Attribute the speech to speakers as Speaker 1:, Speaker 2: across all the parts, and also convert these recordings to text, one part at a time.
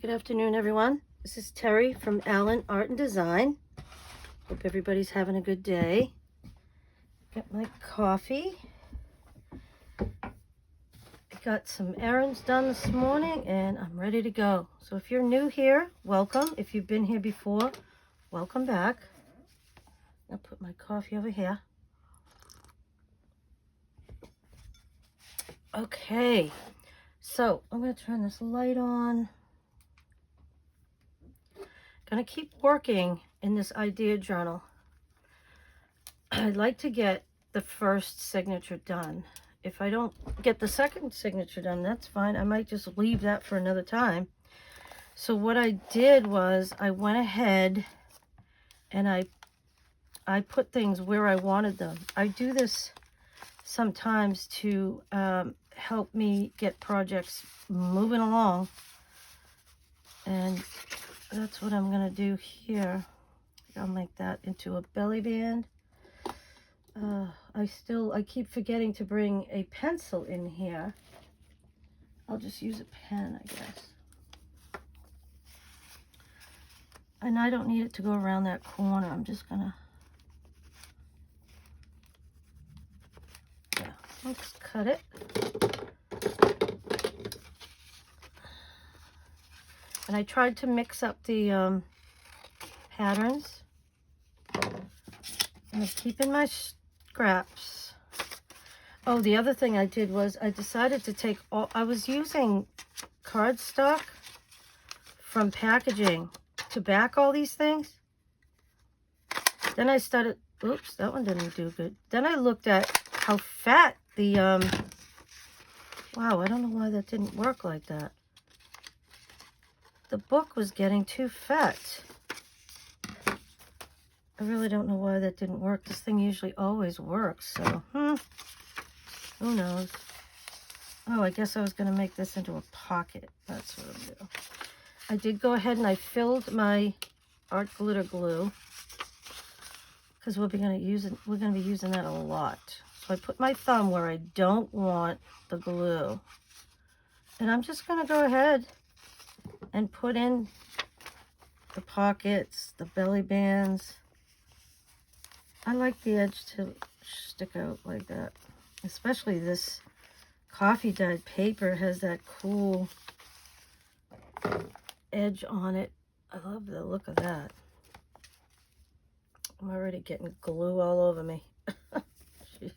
Speaker 1: Good afternoon, everyone. This is Terry from Allen Art and Design. Hope everybody's having a good day. Got my coffee. I got some errands done this morning and I'm ready to go. So if you're new here, welcome. If you've been here before, welcome back. I'll put my coffee over here. Okay, so I'm going to turn this light on. Gonna keep working in this idea journal. I'd like to get the first signature done. If I don't get the second signature done, that's fine. I might just leave that for another time. So what I did was I went ahead and I put things where I wanted them. I do this sometimes to help me get projects moving along. And that's what I'm gonna do here. I'll make that into a belly band. I keep forgetting to bring a pencil in here. I'll just use a pen, I guess. And I don't need it to go around that corner. I'm just gonna, yeah, let's cut it. And I tried to mix up the patterns. I'm keeping my scraps. Oh, the other thing I did was I decided to take all, I was using cardstock from packaging to back all these things. Then I started, oops, that one didn't do good. Then I looked at how fat the, wow, I don't know why that didn't work like that. The book was getting too fat. I really don't know why that didn't work. This thing usually always works, so, who knows? Oh, I guess I was going to make this into a pocket. That's what I'll do. I did go ahead and I filled my art glitter glue because we're going to be using that a lot. So I put my thumb where I don't want the glue. And I'm just going to go ahead and put in the pockets, the belly bands. I like the edge to stick out like that. Especially this coffee dyed paper has that cool edge on it. I love the look of that. I'm already getting glue all over me. Jeez.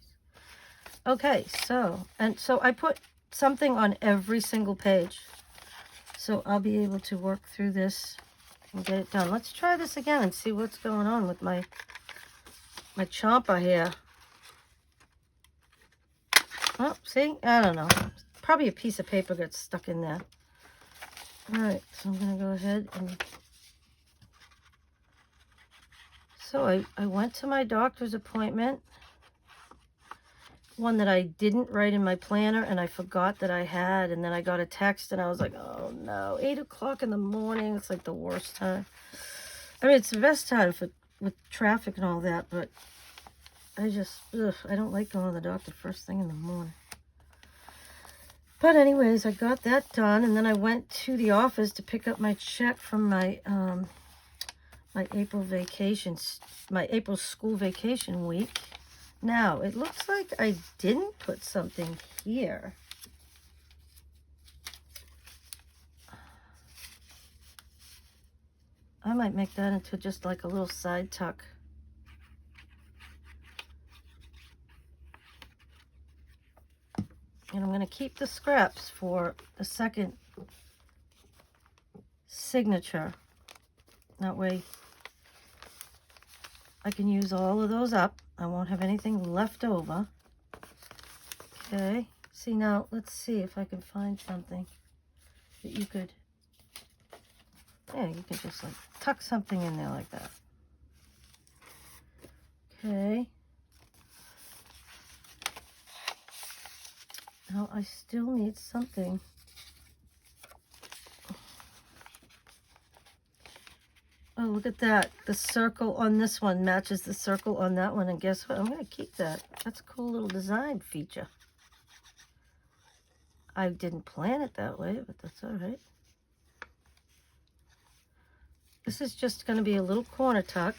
Speaker 1: Okay, so I put something on every single page. So I'll be able to work through this and get it done. Let's try this again and see what's going on with my chomper here. Oh, see? I don't know. Probably a piece of paper got stuck in there. All right, so I'm going to go ahead and... So I went to my doctor's appointment. One that I didn't write in my planner and I forgot that I had. And then I got a text and I was like, oh no, 8 o'clock in the morning. It's like the worst time. I mean, it's the best time with traffic and all that, but I just, I don't like going to the doctor first thing in the morning. But anyways, I got that done, and then I went to the office to pick up my check from my my April school vacation week. Now, it looks like I didn't put something here. I might make that into just like a little side tuck. And I'm going to keep the scraps for the second signature. That way I can use all of those up. I won't have anything left over. Okay. See, now let's see if I can find something that you could, yeah, you can just like tuck something in there like that. Okay. Now I still need something. Oh, look at that. The circle on this one matches the circle on that one. And guess what? I'm going to keep that. That's a cool little design feature. I didn't plan it that way, but that's all right. This is just going to be a little corner tuck.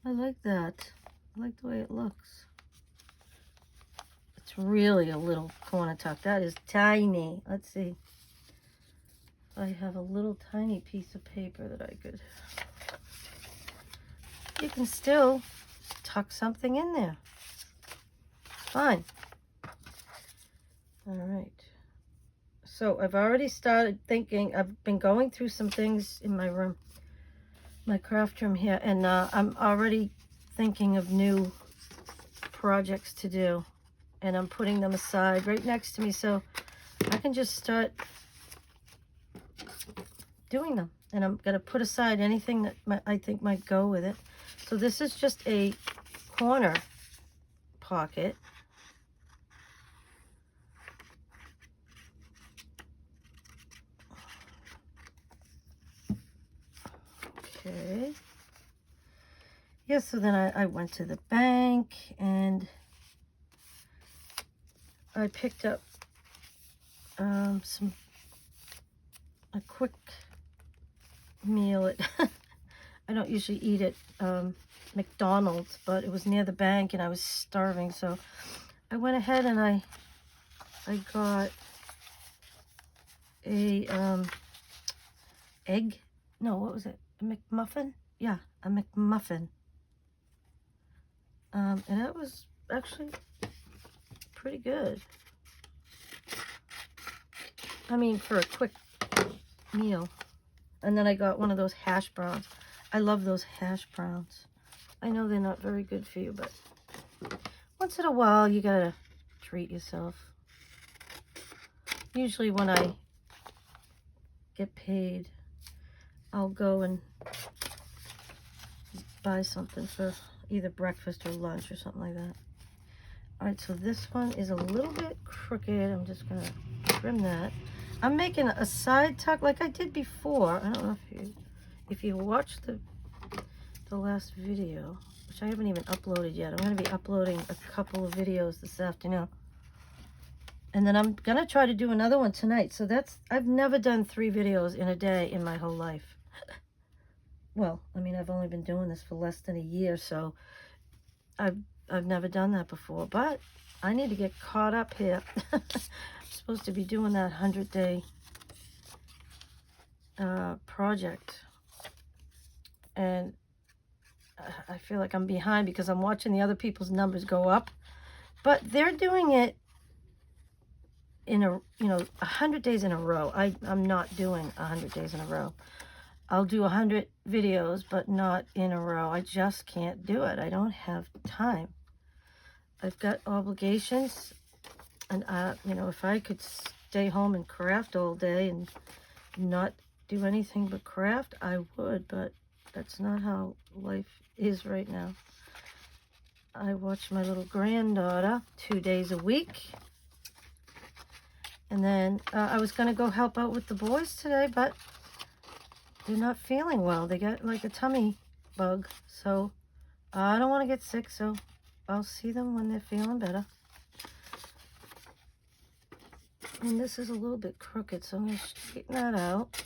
Speaker 1: I like that. I like the way it looks. It's really a little corner tuck. That is tiny. Let's see. I have a little tiny piece of paper that I could... You can still tuck something in there. It's fine. All right. So I've already started thinking. I've been going through some things in my room, my craft room here, and I'm already thinking of new projects to do, and I'm putting them aside right next to me so I can just start doing them. And I'm going to put aside anything that I think might go with it. So this is just a corner pocket. Okay. Yeah, so then I went to the bank and I picked up a quick meal at I don't usually eat at McDonald's, but it was near the bank and I was starving, so I went ahead and I got a egg. No, what was it? A McMuffin? Yeah, a McMuffin. And that was actually pretty good. I mean, for a quick meal. And then I got one of those hash browns. I love those hash browns. I know they're not very good for you, but once in a while you gotta treat yourself. Usually when I get paid, I'll go and buy something for either breakfast or lunch or something like that. All right, so this one is a little bit crooked. I'm just gonna trim that. I'm making a side tuck like I did before. I don't know if you watched the last video, which I haven't even uploaded yet. I'm gonna be uploading a couple of videos this afternoon. And then I'm gonna try to do another one tonight. So I've never done 3 videos in a day in my whole life. Well, I mean, I've only been doing this for less than a year, so I've never done that before, but I need to get caught up here. I'm supposed to be doing that 100-day project, and I feel like I'm behind because I'm watching the other people's numbers go up, but they're doing it in 100 days in a row. I'm not doing 100 days in a row. I'll do 100 videos, but not in a row. I just can't do it. I don't have time. I've got obligations, and if I could stay home and craft all day and not do anything but craft, I would, but that's not how life is right now. I watch my little granddaughter 2 days a week, and then I was going to go help out with the boys today, but they're not feeling well. They got like a tummy bug, so I don't want to get sick, so I'll see them when they're feeling better. And this is a little bit crooked, so I'm going to straighten that out.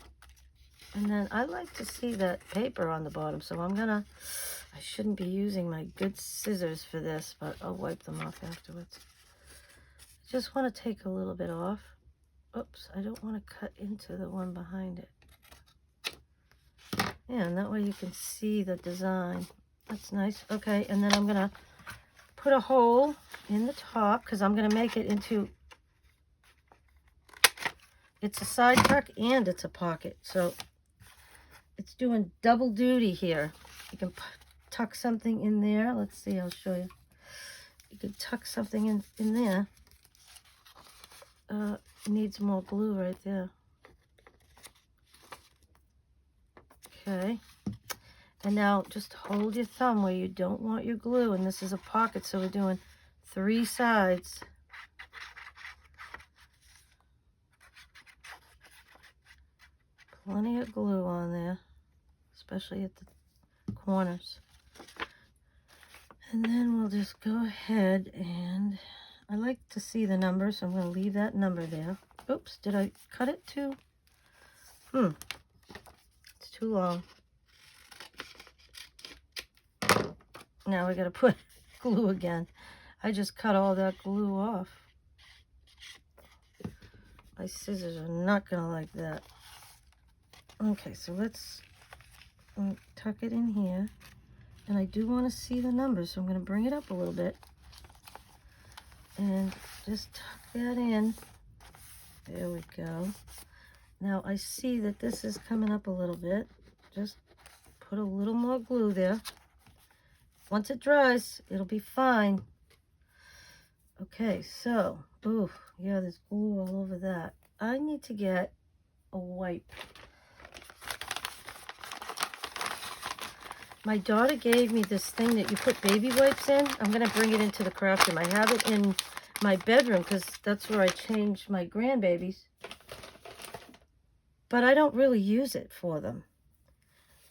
Speaker 1: And then I like to see that paper on the bottom, so I shouldn't be using my good scissors for this, but I'll wipe them off afterwards. I just want to take a little bit off. Oops, I don't want to cut into the one behind it. Yeah, and that way you can see the design. That's nice. Okay, and then I'm going to put a hole in the top because I'm going to make it into... It's a side tuck and it's a pocket. So it's doing double duty here. You can tuck something in there. Let's see, I'll show you. You can tuck something in there. Needs more glue right there. Okay. And now just hold your thumb where you don't want your glue. And this is a pocket, so we're doing 3 sides. Plenty of glue on there, especially at the corners. And then we'll just go ahead and I like to see the number, so I'm going to leave that number there. Oops, did I cut it too? It's too long. Now we gotta put glue again. I just cut all that glue off. My scissors are not gonna like that. Okay, so let's tuck it in here. And I do want to see the numbers, so I'm going to bring it up a little bit. And just tuck that in. There we go. Now I see that this is coming up a little bit. Just put a little more glue there. Once it dries, it'll be fine. Okay, so, ooh, yeah, there's glue all over that. I need to get a wipe. My daughter gave me this thing that you put baby wipes in. I'm going to bring it into the craft room. I have it in my bedroom because that's where I change my grandbabies. But I don't really use it for them.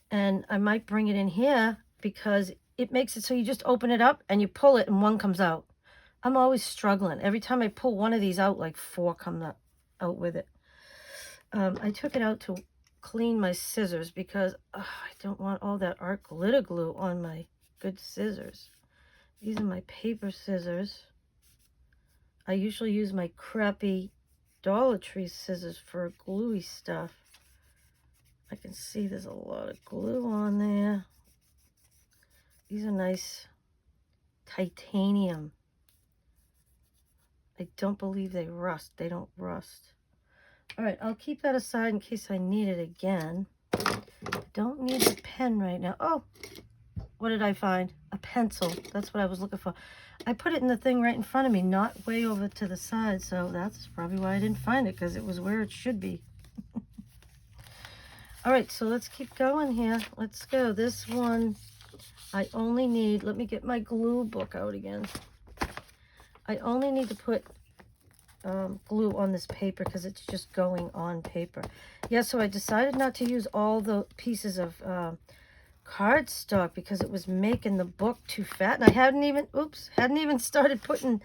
Speaker 1: And I might bring it in here because it makes it so you just open it up and you pull it and one comes out. I'm always struggling. Every time I pull one of these out, like 4 come out with it. I took it out to clean my scissors because I don't want all that art glitter glue on my good scissors. These are my paper scissors. I usually use my crappy Dollar Tree scissors for gluey stuff. I can see there's a lot of glue on there. These are nice titanium. I don't believe they rust. They don't rust. All right, I'll keep that aside in case I need it again. Don't need a pen right now. Oh, what did I find? A pencil. That's what I was looking for. I put it in the thing right in front of me, not way over to the side, so that's probably why I didn't find it, because it was where it should be. All right, so let's keep going here. Let's go. This one, I only need, let me get my glue book out again. I only need to put glue on this paper because it's just going on paper. Yeah, so I decided not to use all the pieces of cardstock because it was making the book too fat. And I hadn't even started putting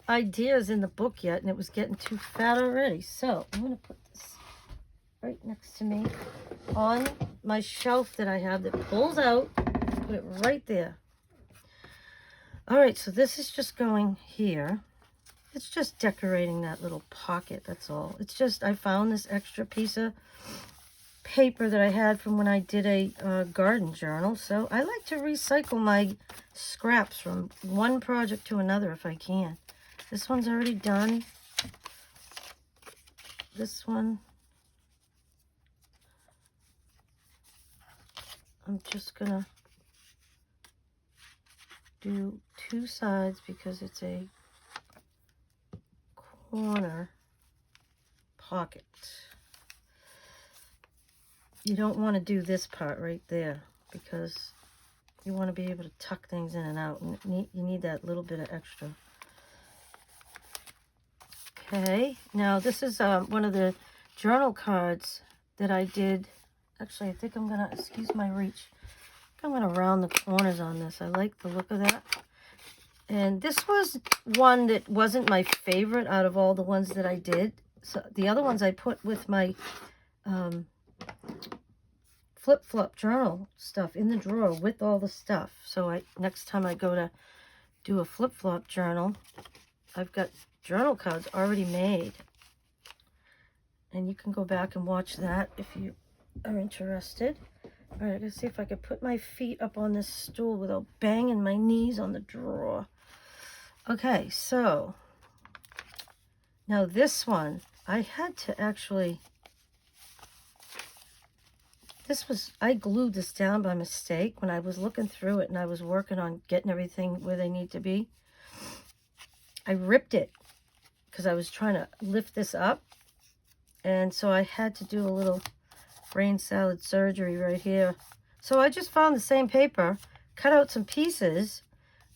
Speaker 1: ideas in the book yet, and it was getting too fat already. So I'm going to put this right next to me on my shelf that I have that pulls out. Put it right there. All right, so this is just going here. It's just decorating that little pocket, that's all. It's just, I found this extra piece of paper that I had from when I did a garden journal. So I like to recycle my scraps from one project to another if I can. This one's already done. This one, I'm just gonna do 2 sides because it's a corner pocket. You don't want to do this part right there because you want to be able to tuck things in and out, and you need that little bit of extra. Okay, now this is one of the journal cards that I did. Actually, I think I'm gonna, excuse my reach, I'm gonna round the corners on this. I like the look of that. And this was one that wasn't my favorite out of all the ones that I did. So the other ones I put with my flip-flop journal stuff in the drawer with all the stuff. So next time I go to do a flip-flop journal, I've got journal cards already made. And you can go back and watch that if you are interested. All right, let's see if I could put my feet up on this stool without banging my knees on the drawer. Okay, so now this one, I had to actually, I glued this down by mistake when I was looking through it and I was working on getting everything where they need to be. I ripped it because I was trying to lift this up. And so I had to do a little brain salad surgery right here. So I just found the same paper, cut out some pieces,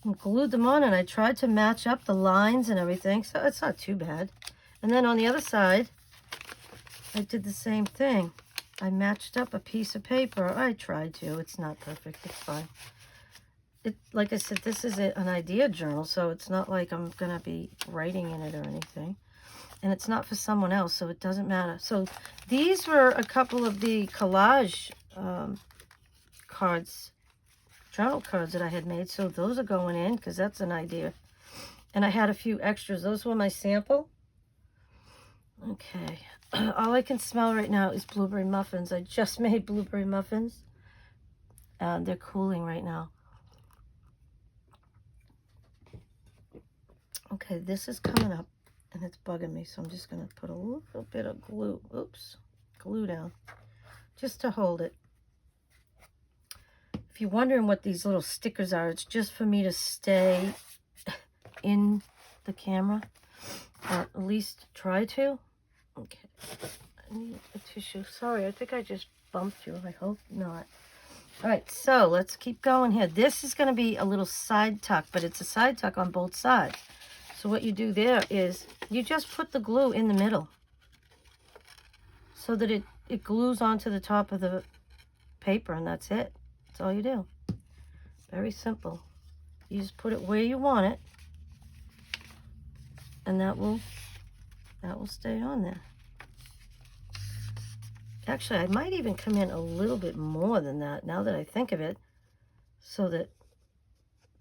Speaker 1: and glued them on, and I tried to match up the lines and everything, so it's not too bad. And then on the other side, I did the same thing. I matched up a piece of paper. I tried to. It's not perfect. It's fine. Like I said, this is an idea journal, so it's not like I'm going to be writing in it or anything. and it's not for someone else, so it doesn't matter. So these were a couple of the collage cards, journal cards that I had made. So those are going in because that's an idea. And I had a few extras. Those were my sample. Okay. All I can smell right now is blueberry muffins. I just made blueberry muffins. They're cooling right now. Okay, this is coming up and it's bugging me. So I'm just going to put a little bit of glue. Oops. Glue down. Just to hold it. If you're wondering what these little stickers are, it's just for me to stay in the camera. Or at least try to. Okay. I need a tissue. Sorry, I think I just bumped you. I hope not. All right, so let's keep going here. This is going to be a little side tuck, but it's a side tuck on both sides. So what you do there is you just put the glue in the middle so that it glues onto the top of the paper, and that's it. That's all you do. Very simple. You just put it where you want it, and that will stay on there. Actually, I might even come in a little bit more than that now that I think of it, so that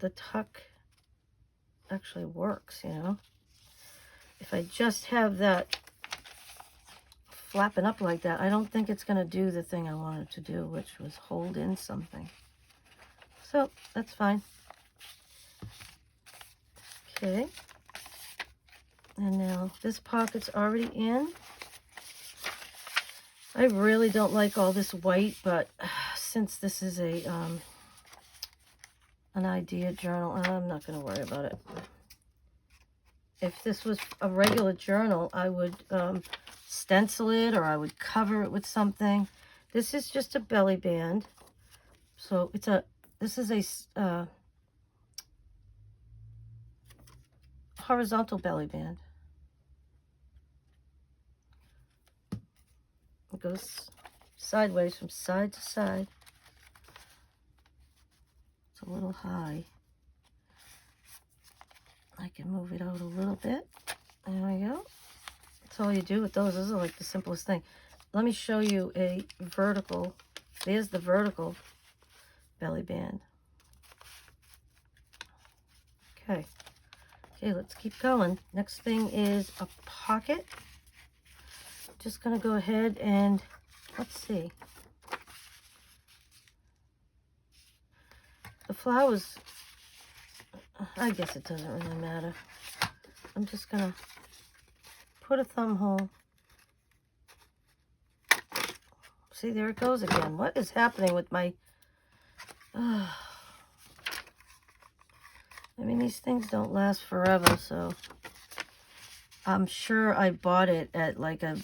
Speaker 1: the tuck actually works, you know. If I just have that flapping up like that, I don't think it's going to do the thing I wanted to do, which was hold in something. So that's fine. Okay. And now this pocket's already in. I really don't like all this white, but since this is a an idea journal, I'm not going to worry about it. If this was a regular journal, I would stencil it, or I would cover it with something. This is just a belly band. So this is a horizontal belly band. It goes sideways from side to side. It's a little high. I can move it out a little bit. There we go. That's all you do with those. Those are like the simplest thing. Let me show you a vertical. There's the vertical belly band. Okay. Okay, let's keep going. Next thing is a pocket. Just going to go ahead and, let's see. The flowers, I guess it doesn't really matter. I'm just going to put a thumb hole. See, there it goes again. What is happening with my... I mean, these things don't last forever, so... I'm sure I bought it at like a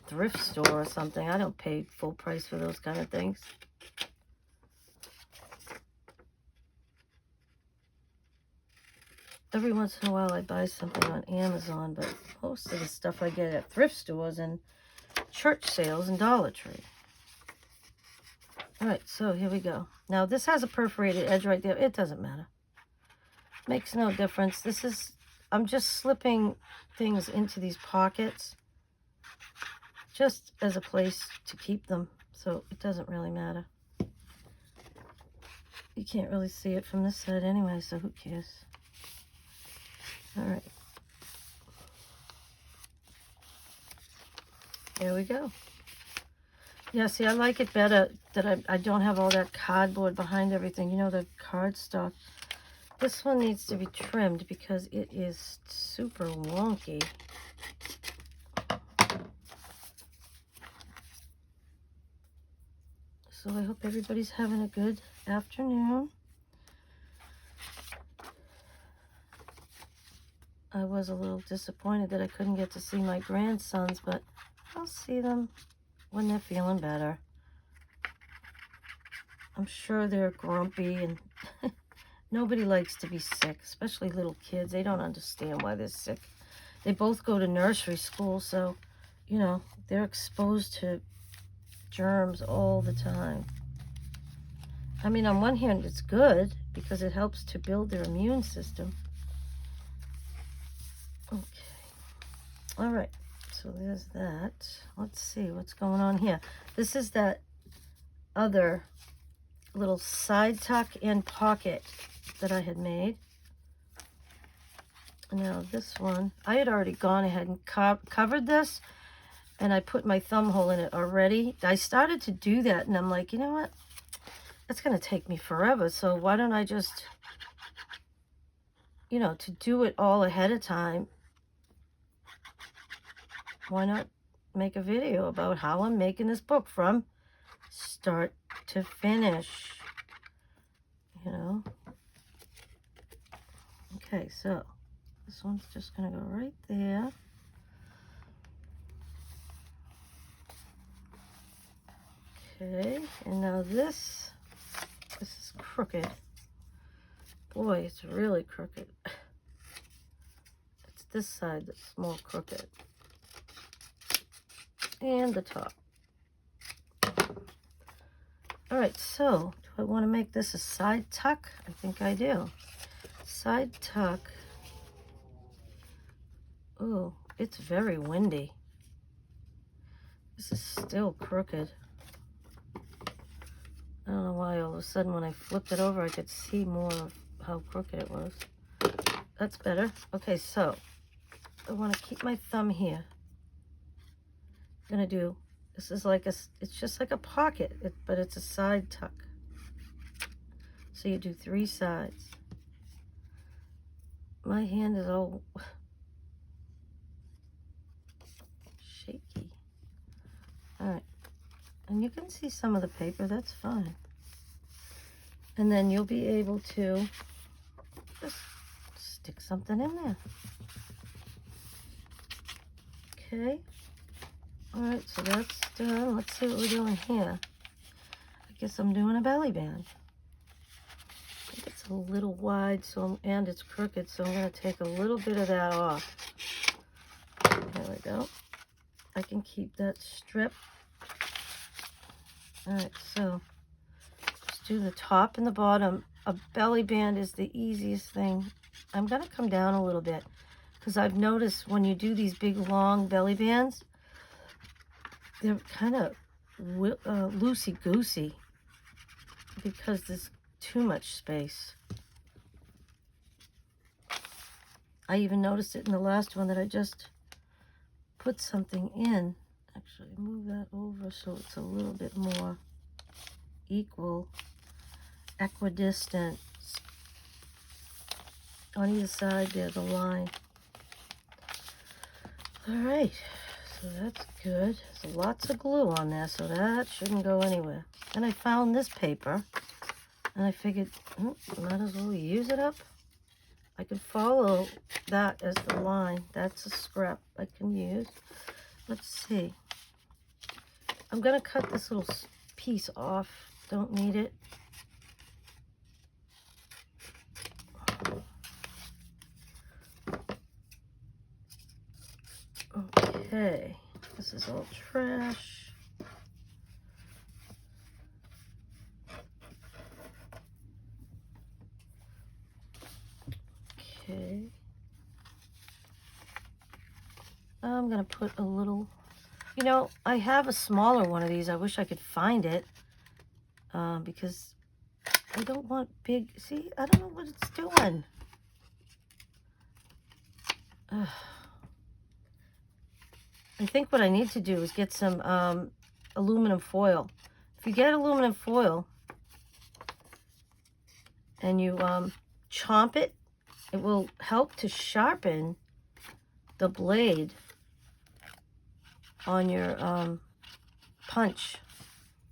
Speaker 1: thrift store or something. I don't pay full price for those kind of things. Every once in a while I buy something on Amazon, but most of the stuff I get at thrift stores and church sales and Dollar Tree. Alright, so here we go. Now this has a perforated edge right there. It doesn't matter. Makes no difference. This is, I'm just slipping things into these pockets just as a place to keep them, so it doesn't really matter. You can't really see it from this side anyway, so who cares? All right. There we go. Yeah, see, I like it better that I don't have all that cardboard behind everything. You know, the cardstock. This one needs to be trimmed because it is super wonky. So I hope everybody's having a good afternoon. I was a little disappointed that I couldn't get to see my grandsons, but I'll see them when they're feeling better. I'm sure they're grumpy, and nobody likes to be sick, especially little kids. They don't understand why they're sick. They both go to nursery school, so, you know, they're exposed to germs all the time. I mean, on one hand, it's good because it helps to build their immune system. Okay. All right, so there's that. Let's see what's going on here. This is that other little side tuck and pocket that I had made. Now this one, I had already gone ahead and covered this, and I put my thumb hole in it already. I started to do that, and I'm like, you know what? It's going to take me forever, so why don't I just, you know, to do it all ahead of time, why not make a video about how I'm making this book from start to finish, you know? Okay, so this one's just going to go right there. Okay, and now this is crooked. Boy, it's really crooked. It's this side that's more crooked. And the top. All right, so do I want to make this a side tuck? I think I do. Side tuck. Oh, it's very windy. This is still crooked. I don't know why all of a sudden when I flipped it over I could see more of how crooked it was. That's better. Okay, so I want to keep my thumb here. I'm gonna do, this is like it's just like a pocket, but it's a side tuck. So you do 3 sides. My hand is all shaky. All right, and you can see some of the paper, that's fine. And then you'll be able to just stick something in there. Okay. All right, so that's done. Let's see what we're doing here. I guess I'm doing a belly band. I think it's a little wide, and it's crooked, so I'm going to take a little bit of that off. There we go. I can keep that strip. All right, so just do the top and the bottom. A belly band is the easiest thing. I'm going to come down a little bit because I've noticed when you do these big, long belly bands, they're kind of loosey-goosey because there's too much space. I even noticed it in the last one that I just put something in. Actually, move that over so it's a little bit more equal, equidistant. On either side there, the line. All right. So that's good. There's lots of glue on there, so that shouldn't go anywhere. Then I found this paper, and I figured, might as well use it up. I could follow that as the line. That's a scrap I can use. Let's see. I'm going to cut this little piece off. Don't need it. Okay, this is all trash. Okay. I'm gonna put a little, you know, I have a smaller one of these. I wish I could find it because I don't want big, see, I don't know what it's doing. I think what I need to do is get some aluminum foil. If you get aluminum foil and you chomp it, it will help to sharpen the blade on your punch.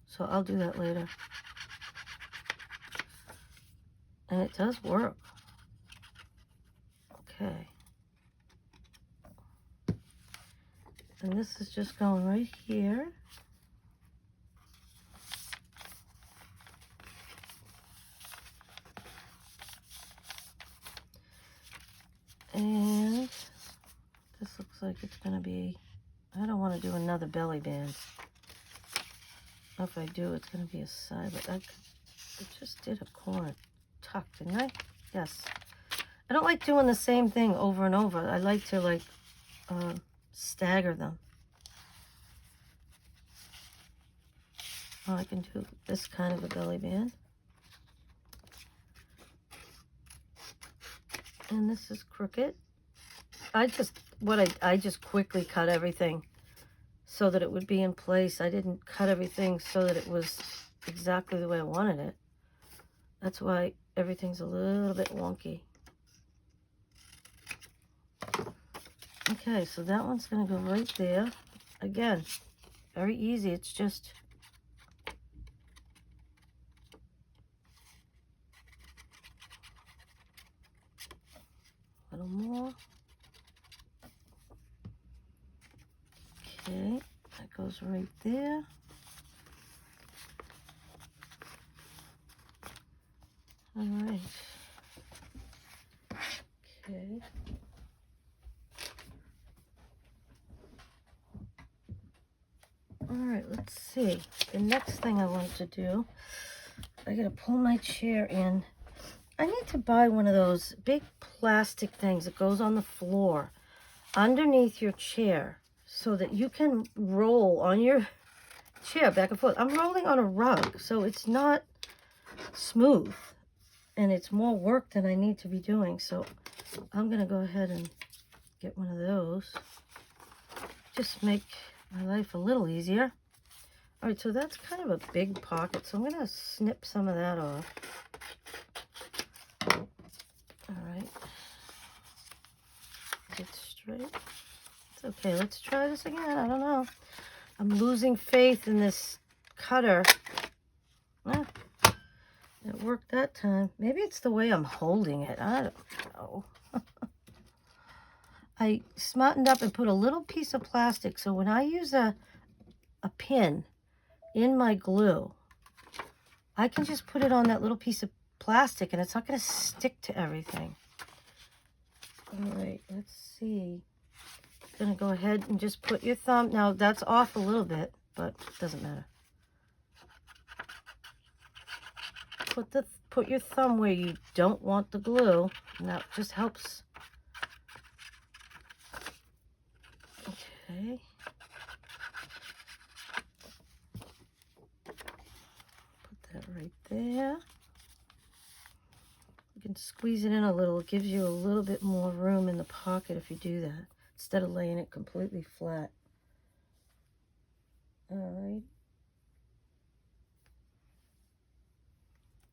Speaker 1: So I'll do that later. And it does work. Okay. And this is just going right here. And this looks like it's going to be, I don't want to do another belly band. If I do, it's going to be a side, but I just did a corner tuck, didn't I? Yes. I don't like doing the same thing over and over. I like to stagger them. Oh, I can do this kind of a belly band. And this is crooked. I just quickly cut everything so that it would be in place. I didn't cut everything so that it was exactly the way I wanted it. That's why everything's a little bit wonky. Okay, so that one's gonna go right there. Again, very easy. It's just a little more. Okay, that goes right there. All right. Okay. All right, let's see. The next thing I want to do, I gotta pull my chair in. I need to buy one of those big plastic things that goes on the floor underneath your chair so that you can roll on your chair back and forth. I'm rolling on a rug, so it's not smooth and it's more work than I need to be doing. So I'm gonna go ahead and get one of those. Just make my life a little easier. All right, so that's kind of a big pocket, so I'm gonna snip some of that off. All right, get straight. It's okay, let's try this again. I don't know. I'm losing faith in this cutter. Ah, it worked that time. Maybe it's the way I'm holding it. I don't know. I smartened up and put a little piece of plastic, so when I use a pin in my glue, I can just put it on that little piece of plastic and it's not going to stick to everything. All right, let's see. I'm going to go ahead and just put your thumb. Now, that's off a little bit, but it doesn't matter. Put your thumb where you don't want the glue, and that just helps. Okay. Put that right there. You can squeeze it in a little. It gives you a little bit more room in the pocket if you do that, instead of laying it completely flat. All right.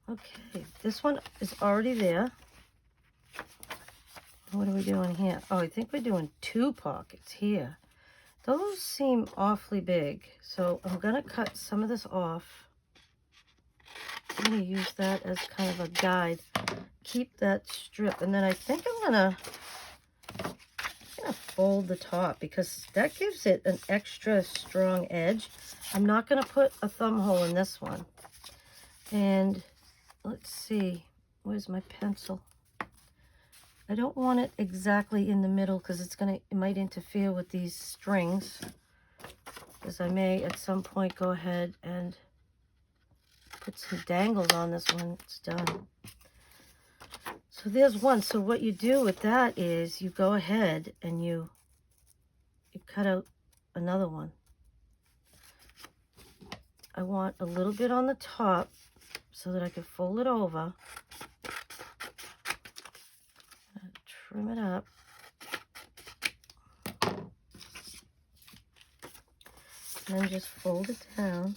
Speaker 1: Okay, this one is already there. What are we doing here? Oh, I think we're doing 2 pockets here. Those seem awfully big, so I'm gonna cut some of this off. I'm gonna use that as kind of a guide. Keep that strip, and then I think I'm gonna fold the top because that gives it an extra strong edge. I'm not gonna put a thumb hole in this one. And let's see, where's my pencil? I don't want it exactly in the middle because it might interfere with these strings, because I may at some point go ahead and put some dangles on this when it's done. So there's one. So what you do with that is you go ahead and you cut out another one. I want a little bit on the top so that I can fold it over. Trim it up. And then just fold it down.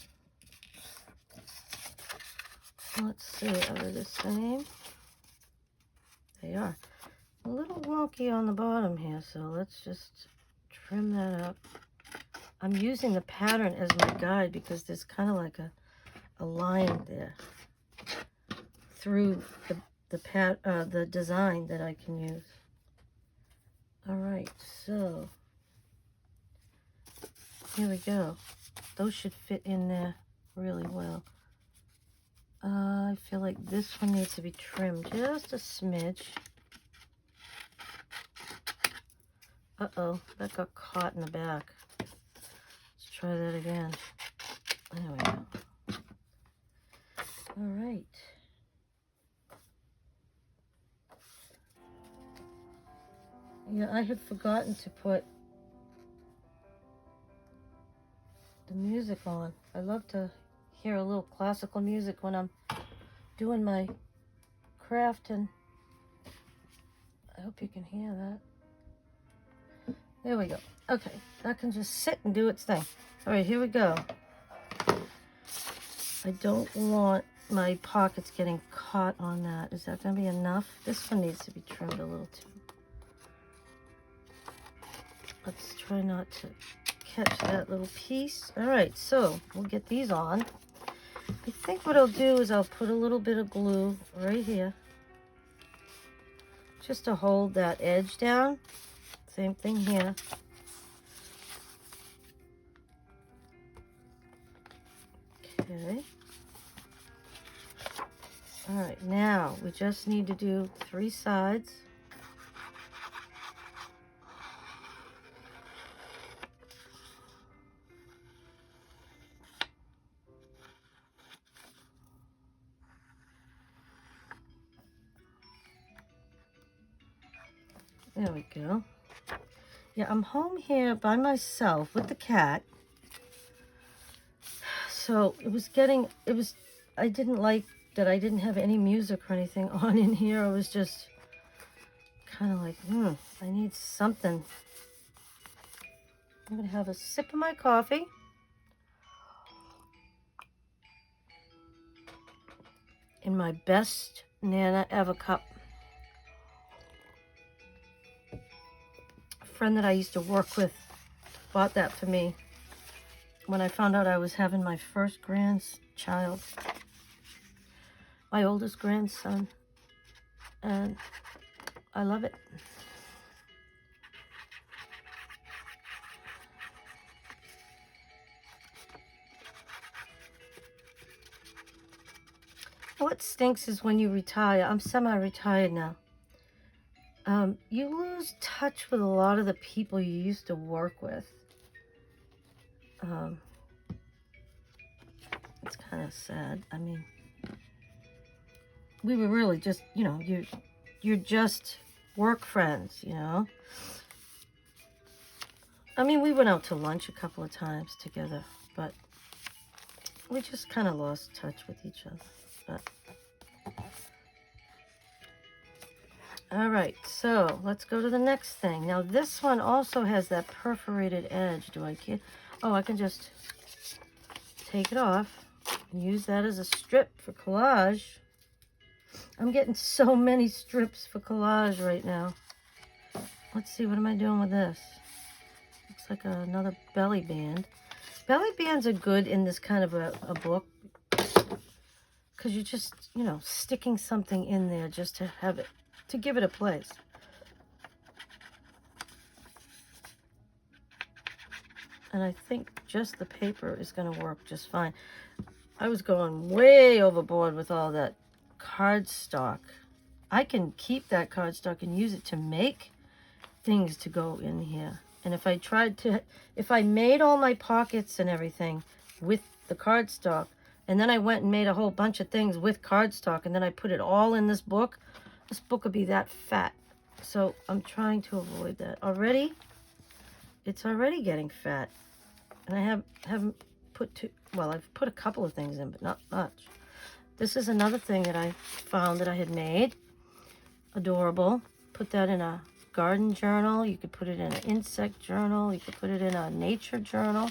Speaker 1: Let's see, are they the same? They are. A little wonky on the bottom here, so let's just trim that up. I'm using the pattern as my guide because there's kind of like a line there through the design that I can use. All right, so here we go. Those should fit in there really well. I feel like this one needs to be trimmed just a smidge. Uh-oh, that got caught in the back. Let's try that again. There we go. All right. Yeah, I had forgotten to put music on. I love to hear a little classical music when I'm doing my craft, and I hope you can hear that. There we go. Okay, that can just sit and do its thing. All right, here we go. I don't want my pockets getting caught on that. Is that going to be enough? This one needs to be trimmed a little too. Let's try not to catch that little piece. All right, so we'll get these on. I think what I'll do is I'll put a little bit of glue right here just to hold that edge down. Same thing here. Okay. All right, now we just need to do 3 sides. There we go. Yeah, I'm home here by myself with the cat. So I didn't like that I didn't have any music or anything on in here. I was just kind of like, I need something. I'm going to have a sip of my coffee. In my best Nana ever cup. A friend that I used to work with bought that for me when I found out I was having my first grandchild, my oldest grandson, and I love it. What stinks is when you retire. I'm semi-retired now. You lose touch with a lot of the people you used to work with. It's kind of sad. I mean, we were really just, you're just work friends, I mean, we went out to lunch a couple of times together, but we just kind of lost touch with each other. But all right, so let's go to the next thing. Now this one also has that perforated edge. I can just take it off and use that as a strip for collage. I'm getting so many strips for collage right now. Let's see, what am I doing with this? Looks like another belly band. Belly bands are good in this kind of a book because you're just, sticking something in there just to have it, to give it a place. And I think just the paper is going to work just fine. I was going way overboard with all that cardstock. I can keep that cardstock and use it to make things to go in here. And if I made all my pockets and everything with the cardstock, and then I went and made a whole bunch of things with cardstock, and then I put it all in this book would be that fat. So I'm trying to avoid that. It's already getting fat. And I haven't put I've put a couple of things in, but not much. This is another thing that I found that I had made. Adorable. Put that in a garden journal. You could put it in an insect journal. You could put it in a nature journal.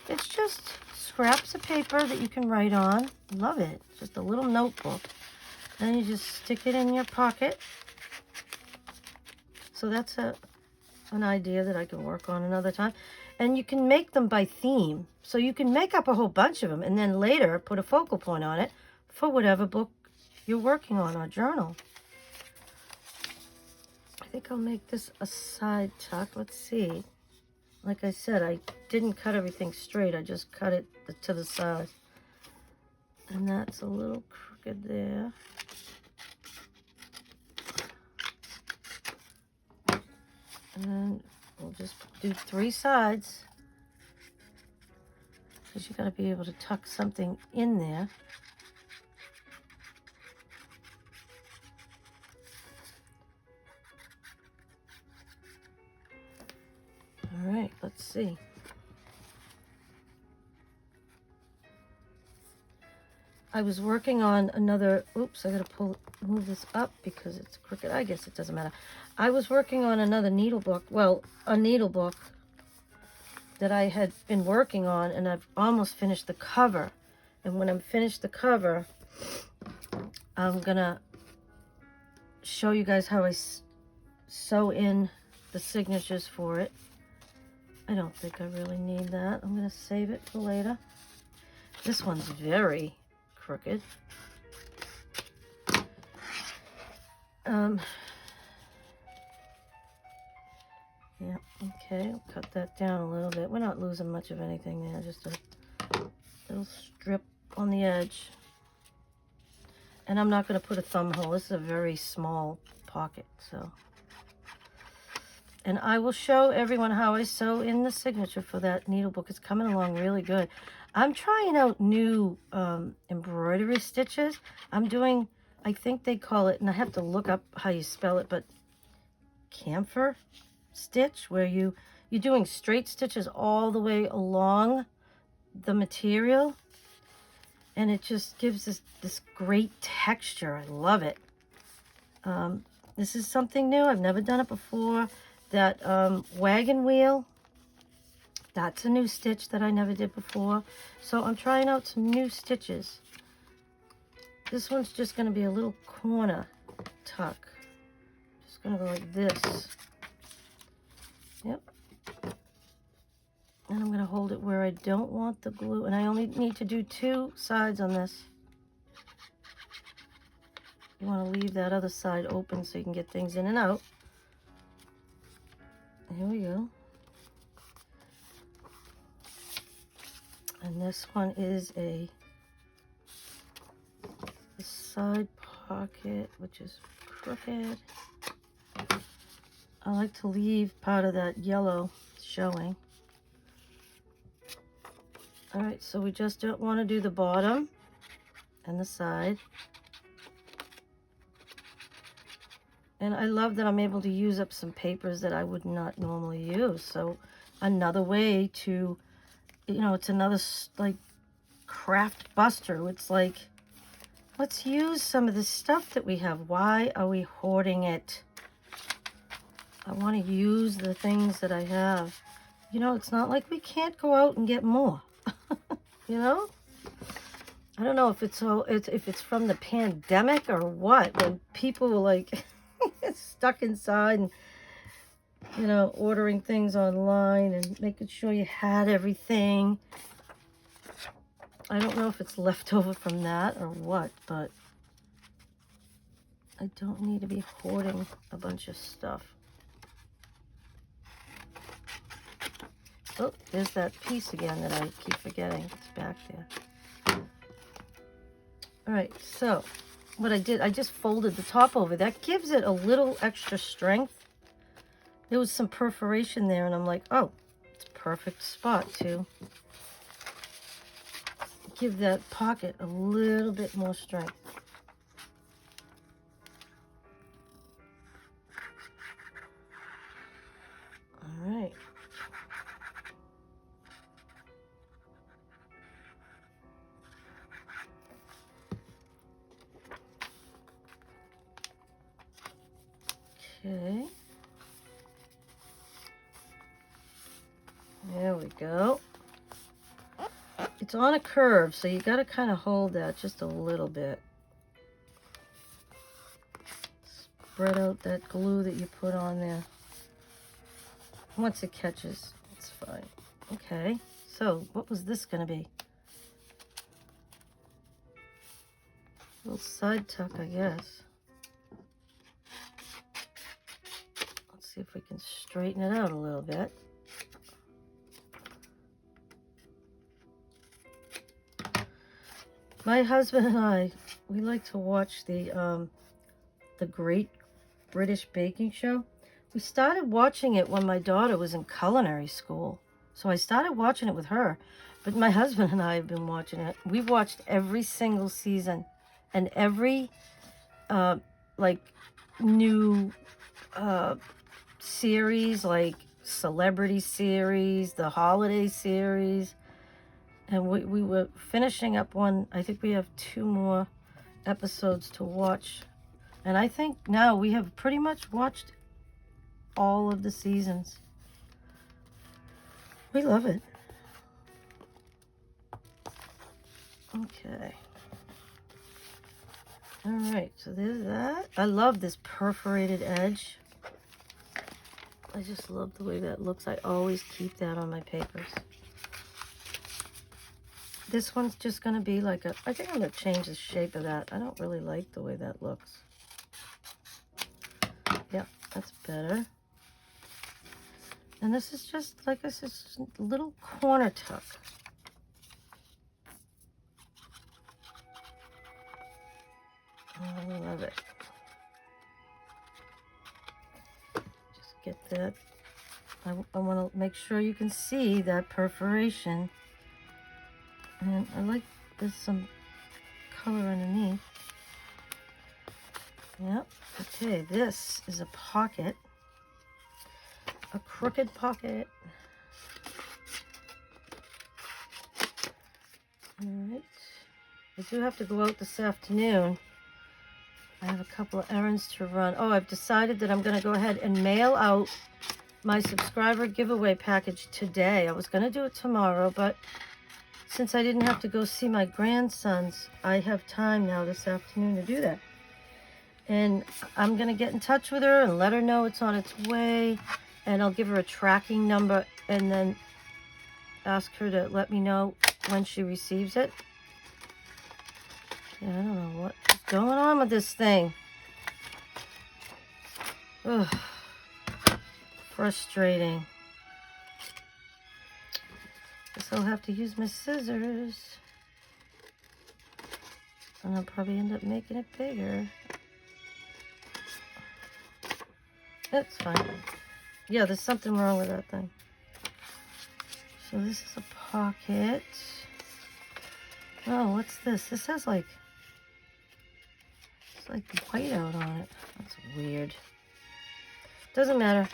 Speaker 1: It's just scraps of paper that you can write on. Love it. Just a little notebook. And you just stick it in your pocket. So that's an idea that I can work on another time. And you can make them by theme. So you can make up a whole bunch of them and then later put a focal point on it for whatever book you're working on or journal. I think I'll make this a side tuck. Let's see. Like I said, I didn't cut everything straight. I just cut it to the side. And that's a little crooked there. And then we'll just do 3 sides. Because you got to be able to tuck something in there. All right, let's see. I was working on another, oops, I gotta move this up because it's crooked. I guess it doesn't matter. I was working on another needle book, well, a needle book that I had been working on, and I've almost finished the cover. And when I'm finished the cover, I'm gonna show you guys how I sew in the signatures for it. I don't think I really need that. I'm gonna save it for later. This one's very crooked. Yeah, okay, I'll cut that down a little bit. We're not losing much of anything there, just a little strip on the edge. And I'm not going to put a thumb hole. This is a very small pocket, so. And I will show everyone how I sew in the signature for that needle book. It's coming along really good. I'm trying out new embroidery stitches. I'm doing, I think they call it, and I have to look up how you spell it, but camphor stitch, where you're doing straight stitches all the way along the material, and it just gives this great texture. I love it. This is something new. I've never done it before. That wagon wheel, that's a new stitch that I never did before. So I'm trying out some new stitches. This one's just going to be a little corner tuck. Just going to go like this. Yep. And I'm going to hold it where I don't want the glue. And I only need to do 2 sides on this. You want to leave that other side open so you can get things in and out. Here we go. And this one is a side pocket, which is crooked. I like to leave part of that yellow showing. All right, so we just don't want to do the bottom and the side. And I love that I'm able to use up some papers that I would not normally use. So another way to, you know, it's another like craft buster. It's like, let's use some of the stuff that we have. Why are we hoarding it? I want to use the things that I have. You know, it's not like we can't go out and get more. You know? I don't know if it's from the pandemic or what, when people were like stuck inside and, you know, ordering things online and making sure you had everything. I don't know if it's left over from that or what, but I don't need to be hoarding a bunch of stuff. Oh, there's that piece again that I keep forgetting. It's back there. All right, so what I did, I just folded the top over. That gives it a little extra strength. There was some perforation there, and I'm like, oh, it's a perfect spot to give that pocket a little bit more strength. All right. Okay. There we go. It's on a curve, so you got to kind of hold that just a little bit. Spread out that glue that you put on there. Once it catches, it's fine. Okay, so what was this going to be? A little side tuck, I guess. Let's see if we can straighten it out a little bit. My husband and I, we like to watch the Great British Baking Show. We started watching it when my daughter was in culinary school. So I started watching it with her. But my husband and I have been watching it. We've watched every single season. And every, like, new series, like Celebrity series, the Holiday series. And we were finishing up one. I think we have 2 more episodes to watch. And I think now we have pretty much watched all of the seasons. We love it. Okay. All right, so there's that. I love this perforated edge. I just love the way that looks. I always keep that on my papers. This one's just going to be like a... I think I'm going to change the shape of that. I don't really like the way that looks. Yeah, that's better. And this is just, like I said, just a little corner tuck. I love it. Just get that. I want to make sure you can see that perforation. And I like there's some color underneath. Yep. Okay, this is a pocket. A crooked pocket. Alright. I do have to go out this afternoon. I have a couple of errands to run. Oh, I've decided that I'm going to go ahead and mail out my subscriber giveaway package today. I was going to do it tomorrow, but since I didn't have to go see my grandsons, I have time now this afternoon to do that. And I'm going to get in touch with her and let her know it's on its way. And I'll give her a tracking number and then ask her to let me know when she receives it. Yeah, I don't know what's going on with this thing. Ugh. Frustrating. Guess I'll have to use my scissors. And I'll probably end up making it bigger. That's fine. Yeah, there's something wrong with that thing. So this is a pocket. Oh, what's this? This has like... It's like white out on it. That's weird. Doesn't matter.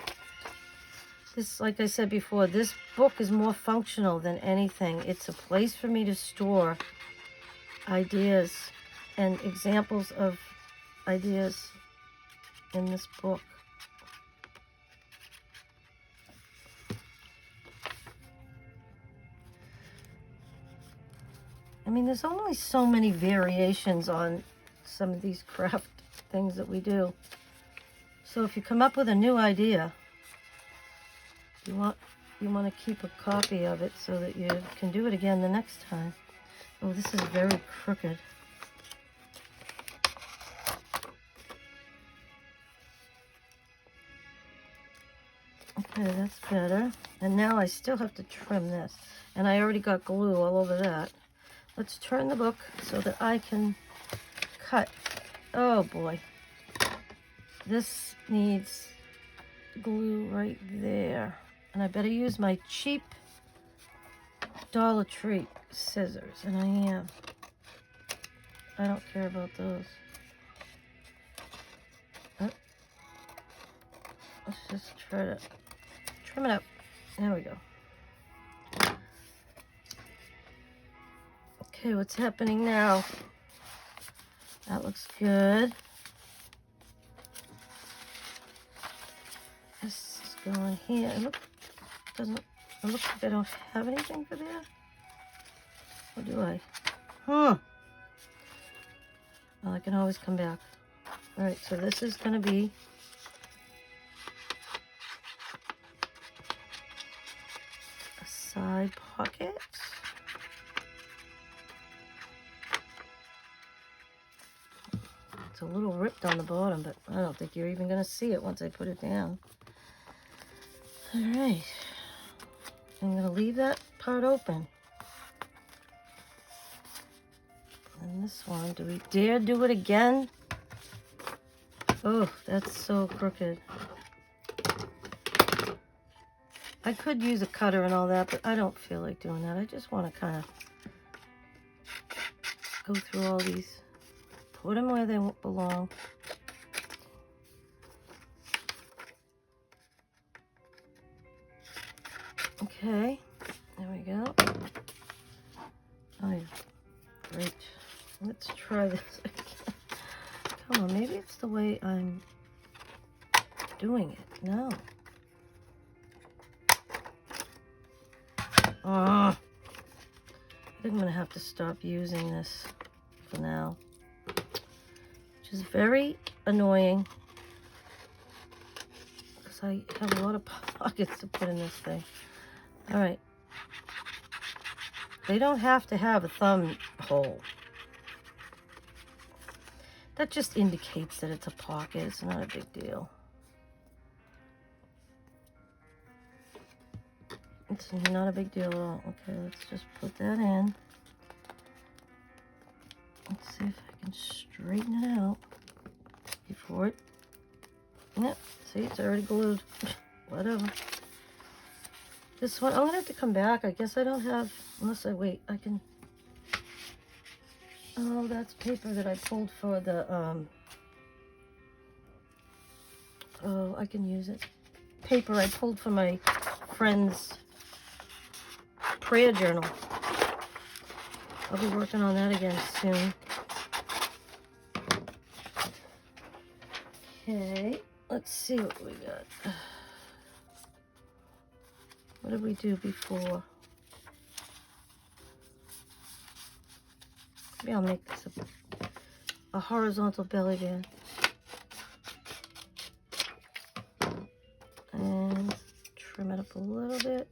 Speaker 1: This, like I said before, this book is more functional than anything. It's a place for me to store ideas and examples of ideas in this book. I mean, there's only so many variations on some of these craft things that we do. So if you come up with a new idea, you want to keep a copy of it so that you can do it again the next time. Oh, this is very crooked. Okay, that's better. And now I still have to trim this. And I already got glue all over that. Let's turn the book so that I can cut. Oh boy. This needs glue right there. And I better use my cheap Dollar Tree scissors. And I am. I don't care about those. Oh. Let's just try to trim it up. There we go. Okay, what's happening now? That looks good. This is going here. It looks like I don't have anything for there. Or do I? Well, I can always come back. Alright, so this is going to be a side pocket. It's a little ripped on the bottom, but I don't think you're even going to see it once I put it down. Alright. I'm going to leave that part open. And this one, do we dare do it again? Oh, that's so crooked. I could use a cutter and all that, but I don't feel like doing that. I just want to kind of go through all these. Put them where they belong. Okay, there we go. try this again. Come on, maybe it's the way I'm doing it. No. I think I'm going to have to stop using this for now. Which is very annoying. Because I have a lot of pockets to put in this thing. Alright. They don't have to have a thumb hole. That just indicates that it's a pocket. It's not a big deal. It's not a big deal at all. Okay, let's just put that in. Let's see if I can straighten it out before it... Yep, see, it's already glued. Whatever. This one, I'm going to have to come back. I guess I don't have... Unless I wait, I can... Oh, that's paper that I pulled for the... Oh, I can use it. Paper I pulled for my friend's prayer journal. I'll be working on that again soon. Okay, let's see what we got. What did we do before? Maybe I'll make this a horizontal belly band. And trim it up a little bit.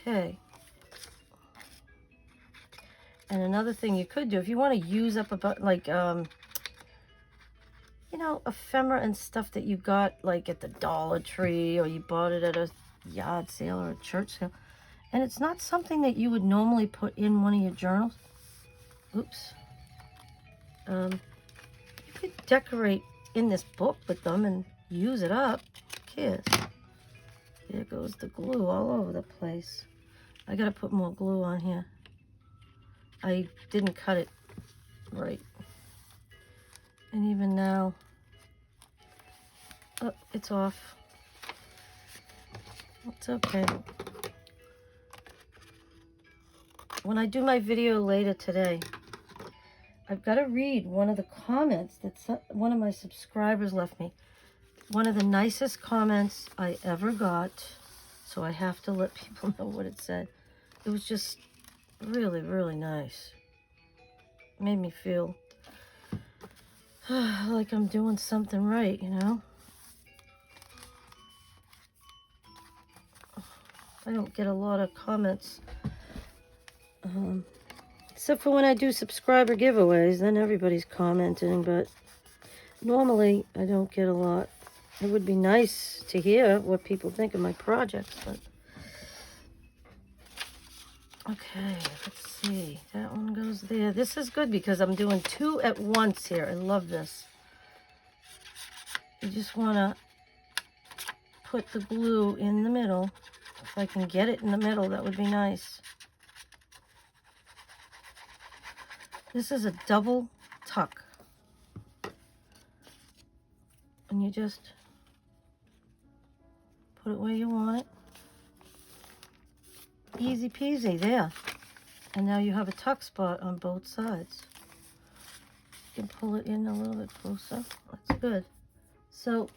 Speaker 1: Okay. And another thing you could do, if you want to use up about like, you know, ephemera and stuff that you got like at the Dollar Tree, or you bought it at a yard sale or a church sale, and it's not something that you would normally put in one of your journals. Oops. You could decorate in this book with them and use it up. Kiss. There goes the glue all over the place. I gotta put more glue on here. I didn't cut it right. And even now, oh, it's off. It's okay. When I do my video later today, I've got to read one of the comments that one of my subscribers left me. One of the nicest comments I ever got. So I have to let people know what it said. It was just really, really nice. Made me feel like I'm doing something right, you know? I don't get a lot of comments. Except for when I do subscriber giveaways, then everybody's commenting, but normally I don't get a lot. It would be nice to hear what people think of my projects, but... Okay, let's see. That one goes there. This is good because I'm doing two at once here. I love this. You just want to put the glue in the middle. If I can get it in the middle, that would be nice. This is a double tuck. And you just put it where you want it. Easy peasy, there. And now you have a tuck spot on both sides. You can pull it in a little bit closer. That's good. So,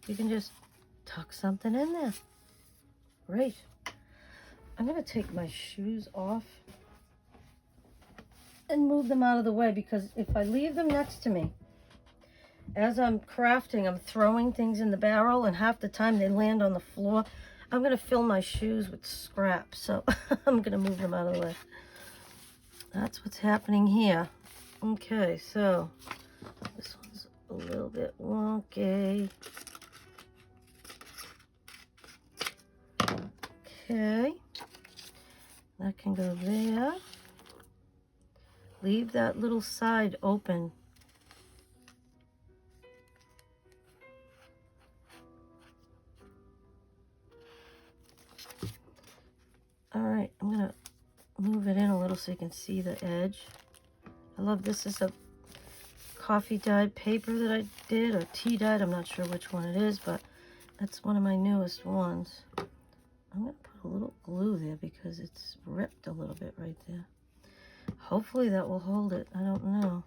Speaker 1: you can just tuck something in there. Great. I'm going to take my shoes off and move them out of the way, because if I leave them next to me, as I'm crafting, I'm throwing things in the barrel, and half the time they land on the floor. I'm going to fill my shoes with scraps, so I'm going to move them out of the way. That's what's happening here. Okay, so this one's a little bit wonky. Okay, that can go there. Leave that little side open. All right, I'm gonna move it in a little so you can see the edge. I love this. This is a coffee dyed paper that I did, or tea dyed. I'm not sure which one it is, but that's one of my newest ones. I'm going to put a little glue there because it's ripped a little bit right there. Hopefully that will hold it. I don't know.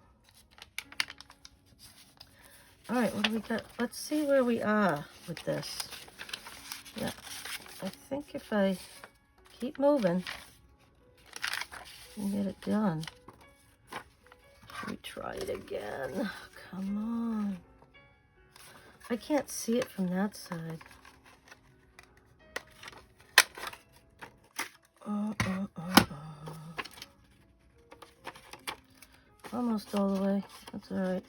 Speaker 1: All right, what do we got? Let's see where we are with this. Yeah, I think if I keep moving and get it done. Should we try it again? Come on. I can't see it from that side. Almost all the way. That's all right.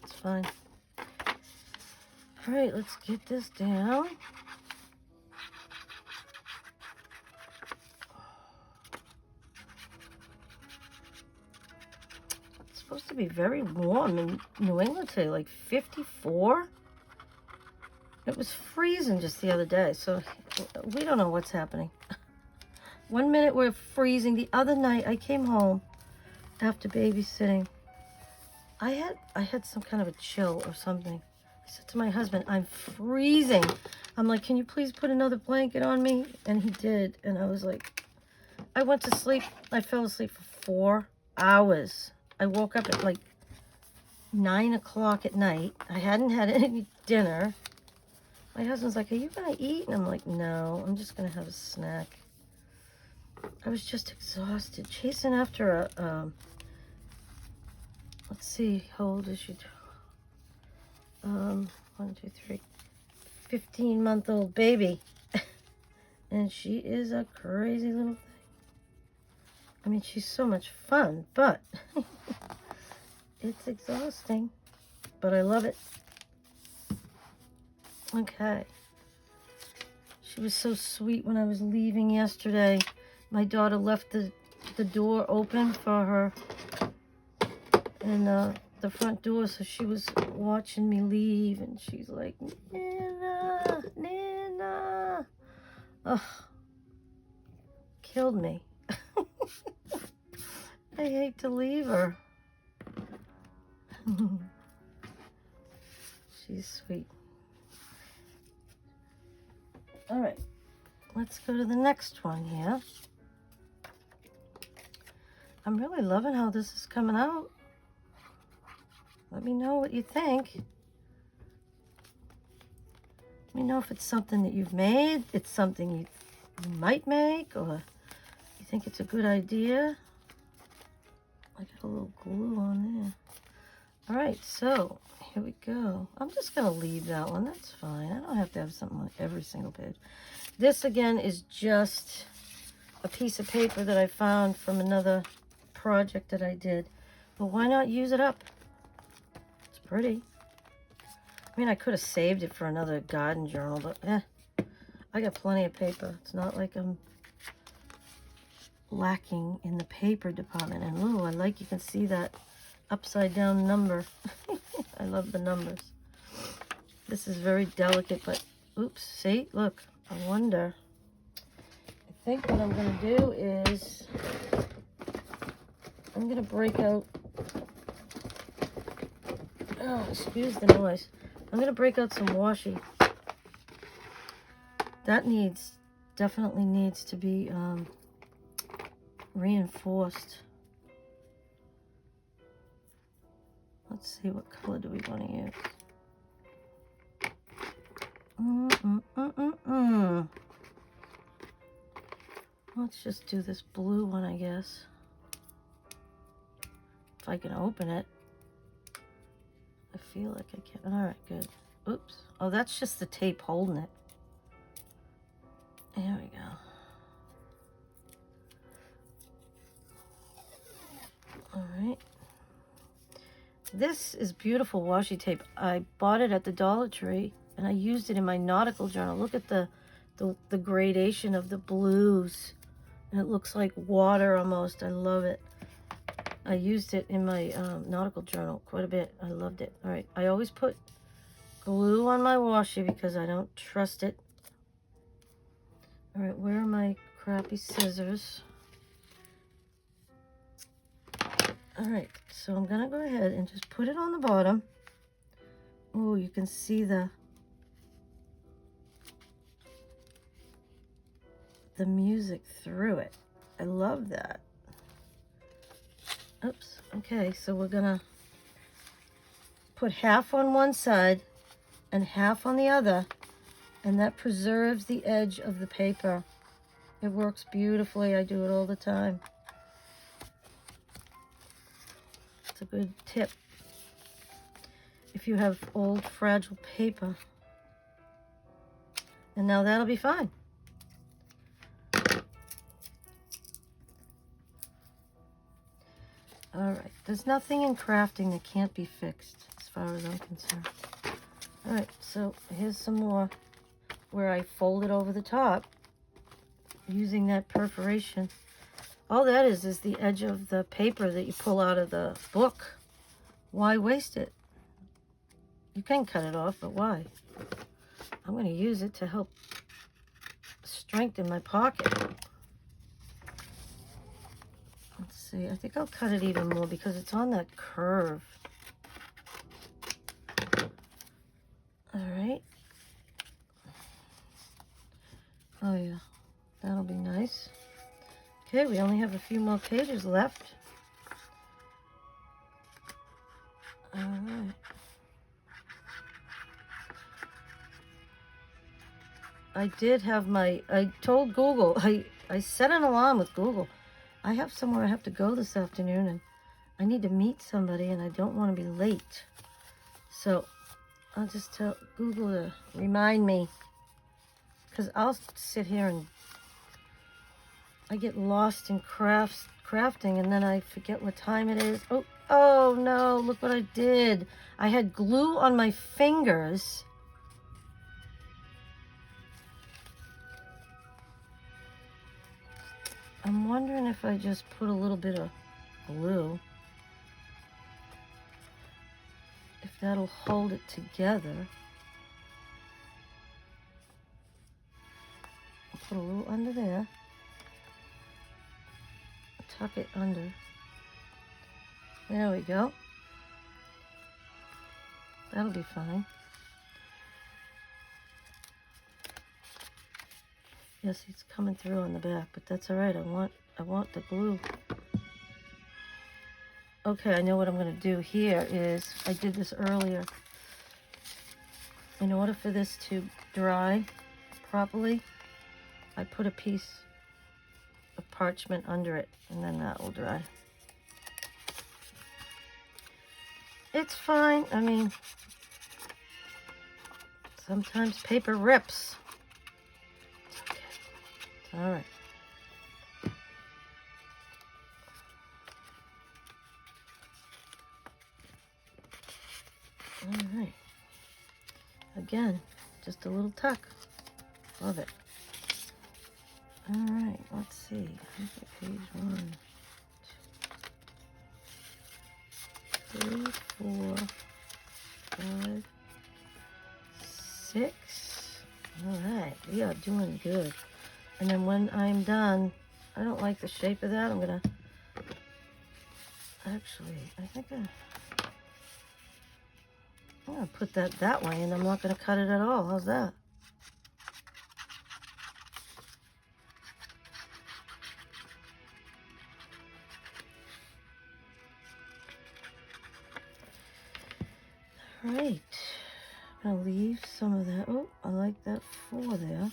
Speaker 1: It's fine. All right, let's get this down. It's supposed to be very warm in New England today, like 54. It was freezing just the other day, so we don't know what's happening. One minute we're freezing. The other night I came home after babysitting. I had some kind of a chill or something. I said to my husband, I'm freezing. I'm like, can you please put another blanket on me? And he did. And I was like, I went to sleep. I fell asleep for 4 hours. I woke up at like 9 o'clock at night. I hadn't had any dinner. My husband's like, are you going to eat? And I'm like, no, I'm just going to have a snack. I was just exhausted. Chasing after a, let's see, how old is she? 1, 2, 3, 15-month-old baby. And she is a crazy little thing. I mean, she's so much fun, but it's exhausting. But I love it. Okay. She was so sweet when I was leaving yesterday. My daughter left the door open for her and the front door, so she was watching me leave, and she's like, Nana, Nana. Ugh. Killed me. I hate to leave her. She's sweet. All right, let's go to the next one here. I'm really loving how this is coming out. Let me know what you think. Let me know if it's something that you've made, it's something you might make, or you think it's a good idea. I got a little glue on there. All right, so here we go. I'm just going to leave that one. That's fine. I don't have to have something on every single page. This, again, is just a piece of paper that I found from another project that I did. But why not use it up? It's pretty. I mean, I could have saved it for another garden journal, but I got plenty of paper. It's not like I'm lacking in the paper department. And ooh, I like, you can see that upside down number. I love the numbers. This is very delicate, but oops, see, look, I wonder. I think what I'm going to do is I'm going to break out, oh, excuse the noise. I'm going to break out some washi. That definitely needs to be reinforced. Let's see, what color do we want to use? Let's just do this blue one, I guess. If I can open it. I feel like I can. All right, good. Oops. Oh, that's just the tape holding it. There we go. All right. This is beautiful washi tape. I bought it at the Dollar Tree, and I used it in my nautical journal. Look at the gradation of the blues. And it looks like water almost. I love it. I used it in my nautical journal quite a bit. I loved it. All right. I always put glue on my washi because I don't trust it. All right. Where are my crappy scissors? All right. So I'm going to go ahead and just put it on the bottom. Oh, you can see the... the music through it. I love that. Oops. Okay, so we're gonna put half on one side and half on the other, and that preserves the edge of the paper. It works beautifully. I do it all the time. It's a good tip if you have old fragile paper. And now that'll be fine. All right, there's nothing in crafting that can't be fixed as far as I'm concerned. All right, so here's some more where I fold it over the top using that perforation. All that is the edge of the paper that you pull out of the book. Why waste it? You can cut it off, but why? I'm going to use it to help strengthen my pocket. Let's see, I think I'll cut it even more because it's on that curve. All right. Oh yeah, that'll be nice. Okay, we only have a few more pages left. All right. I told Google, I set an alarm with Google. I have somewhere I have to go this afternoon, and I need to meet somebody, and I don't want to be late. So I'll just tell Google to remind me, because I'll sit here and I get lost in crafting, and then I forget what time it is. Oh no, look what I did. I had glue on my fingers. I'm wondering if I just put a little bit of glue, if that'll hold it together. I'll put a little under there. Tuck it under. There we go. That'll be fine. Yes, it's coming through on the back, but that's all right. I want the glue. Okay, I know what I'm going to do here is, I did this earlier. In order for this to dry properly, I put a piece of parchment under it, and then that will dry. It's fine. I mean, sometimes paper rips. All right. All right. Again, just a little tuck. Love it. All right, let's see. Page 1, 2, 3, 4, 5, 6. All right, we are doing good. And then when I'm done, I don't like the shape of that. I'm gonna, actually, I think I'm gonna put that way, and I'm not gonna cut it at all. How's that? All right, I'm gonna leave some of that. Oh, I like that 4 there.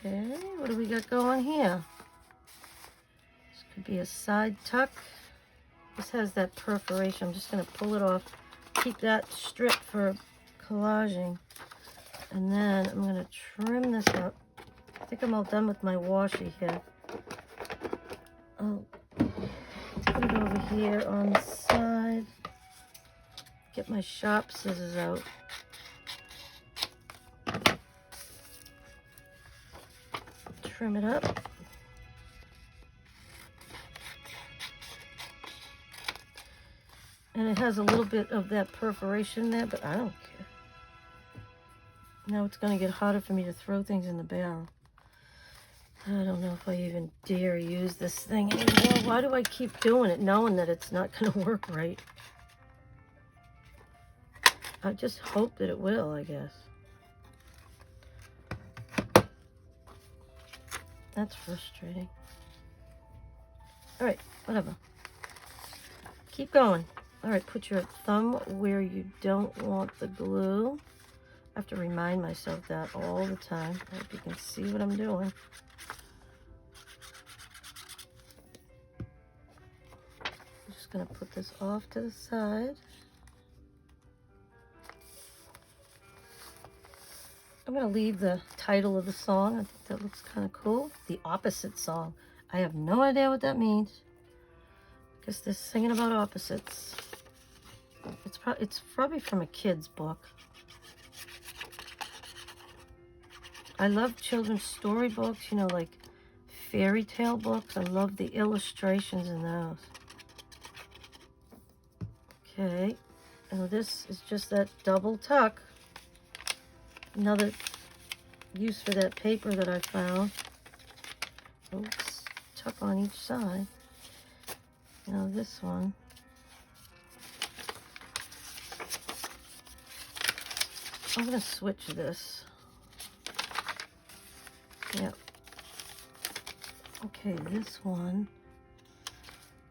Speaker 1: Okay, what do we got going here? This could be a side tuck. This has that perforation. I'm just going to pull it off. Keep that strip for collaging. And then I'm going to trim this up. I think I'm all done with my washi here. I'll put it over here on the side. Get my sharp scissors out. Trim it up. And it has a little bit of that perforation there, but I don't care. Now it's going to get harder for me to throw things in the barrel. I don't know if I even dare use this thing anymore. Why do I keep doing it knowing that it's not going to work right? I just hope that it will, I guess. That's frustrating. All right, whatever. Keep going. All right, put your thumb where you don't want the glue. I have to remind myself that all the time. I hope you can see what I'm doing. I'm just gonna put this off to the side. I'm gonna leave the title of the song. I think that looks kind of cool. The Opposite Song. I have no idea what that means. I guess they're singing about opposites. It's probably from a kid's book. I love children's storybooks, you know, like fairy tale books. I love the illustrations in those. Okay, and this is just that double tuck. Another use for that paper that I found. Oops, tuck on each side. Now this one. I'm gonna switch this. Yep. Okay, this one.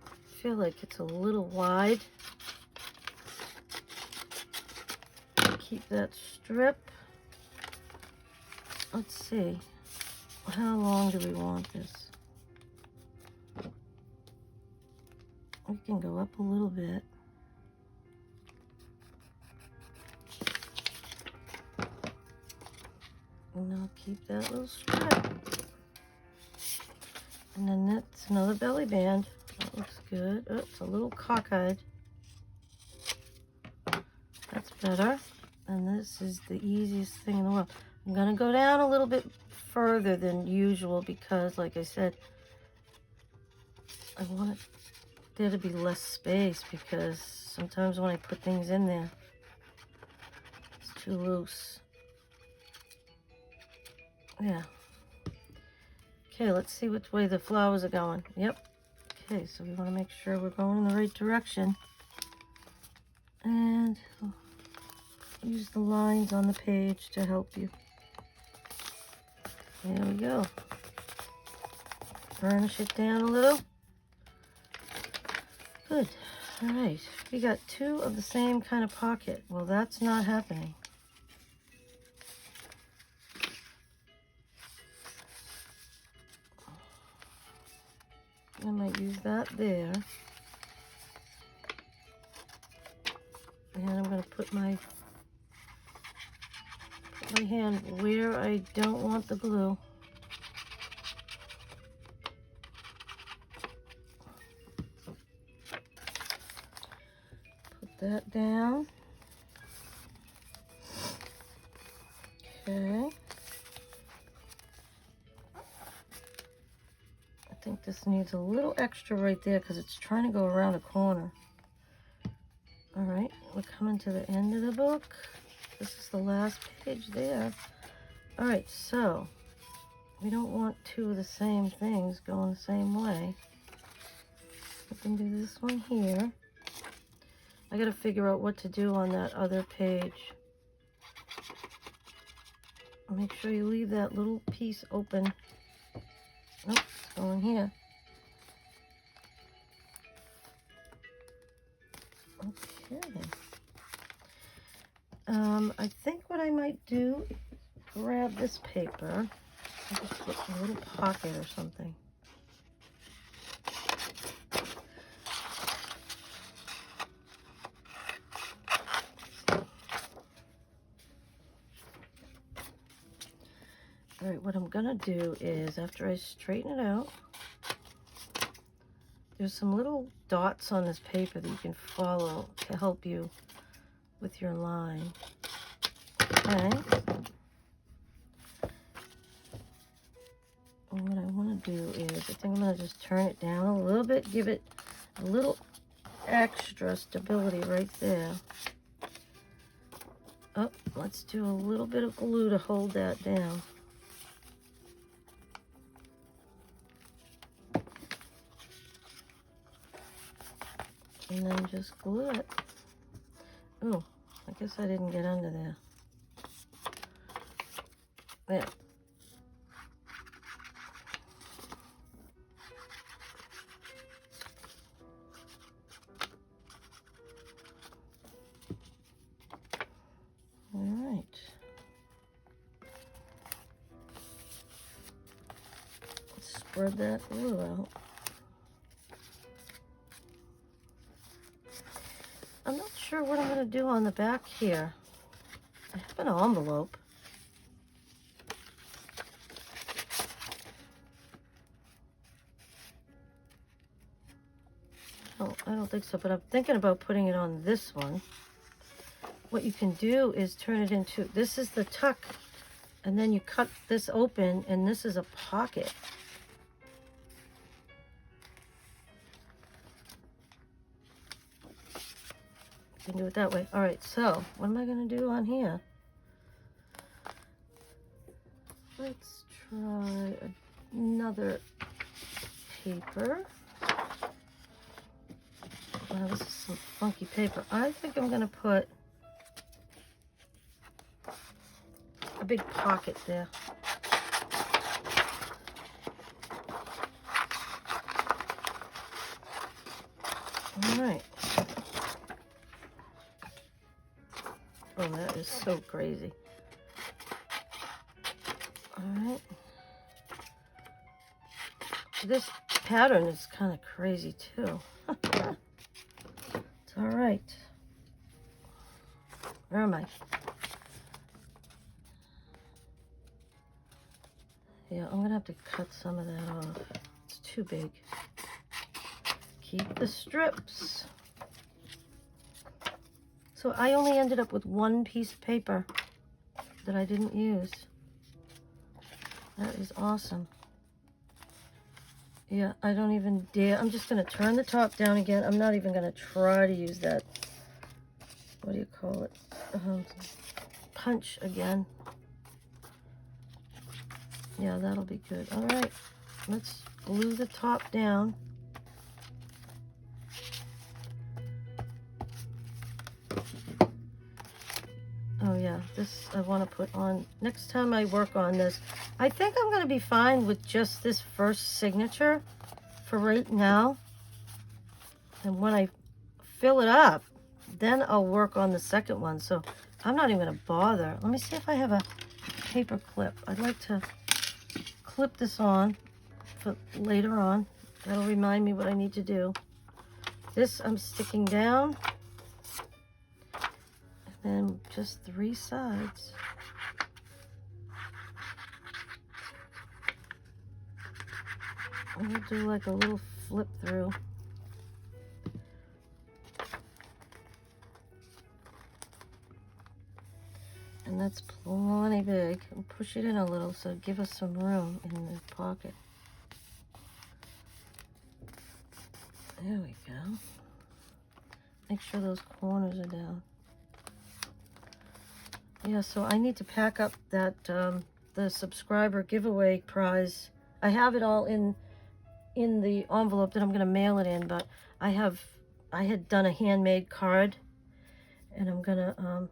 Speaker 1: I feel like it's a little wide. Keep that strip. Let's see. How long do we want this? We can go up a little bit. And I'll keep that little strip. And then that's another belly band. That looks good. Oh, it's a little cockeyed. That's better. And this is the easiest thing in the world. I'm going to go down a little bit further than usual because, like I said, I want there to be less space because sometimes when I put things in there, it's too loose. Yeah. Okay, let's see which way the flowers are going. Yep. Okay, so we want to make sure we're going in the right direction. And use the lines on the page to help you. There we go. Burnish it down a little. Good. All right. We got two of the same kind of pocket. Well, that's not happening. I might use that there. And I'm going to put my hand where I don't want the glue. Put that down. Okay. I think this needs a little extra right there because it's trying to go around a corner. All right, we're coming to the end of the book. This is the last page there. All right, so we don't want two of the same things going the same way. We can do this one here. I gotta figure out what to do on that other page. Make sure you leave that little piece open. Nope, it's going here. Okay. I think what I might do, grab this paper and just put a little pocket or something. All right, what I'm gonna do is after I straighten it out, there's some little dots on this paper that you can follow to help you with your line. Okay. And what I want to do is, I think I'm going to just turn it down a little bit, give it a little extra stability right there. Oh, let's do a little bit of glue to hold that down. And then just glue it. Oh, I guess I didn't get under there. There. All right. Let's spread that glue out. I'm not sure what I'm going to do on the back here. I have an envelope. Oh, I don't think so, but I'm thinking about putting it on this one. What you can do is turn it into, this is the tuck, and then you cut this open, and this is a pocket. You can do it that way. All right, so what am I going to do on here? Let's try another paper. Wow, this is some funky paper. I think I'm going to put a big pocket there. All right. Oh, that is so crazy. All right. This pattern is kind of crazy too. It's all right. Where am I? Yeah, I'm gonna have to cut some of that off. It's too big. Keep the strips. So I only ended up with one piece of paper that I didn't use. That is awesome. Yeah, I don't even dare. I'm just gonna turn the top down again. I'm not even gonna try to use that, what do you call it? Punch again. Yeah, that'll be good. All right, let's glue the top down. Oh yeah, this I want to put on, next time I work on this, I think I'm going to be fine with just this first signature for right now. And when I fill it up, then I'll work on the second one. So I'm not even going to bother. Let me see if I have a paper clip. I'd like to clip this on for later on. That'll remind me what I need to do. This I'm sticking down. And just 3 sides. I'm gonna do like a little flip through. And that's plenty big. And push it in a little so give us some room in the pocket. There we go. Make sure those corners are down. Yeah, so I need to pack up that the subscriber giveaway prize. I have it all in the envelope that I'm gonna mail it in, but I had done a handmade card, and I'm gonna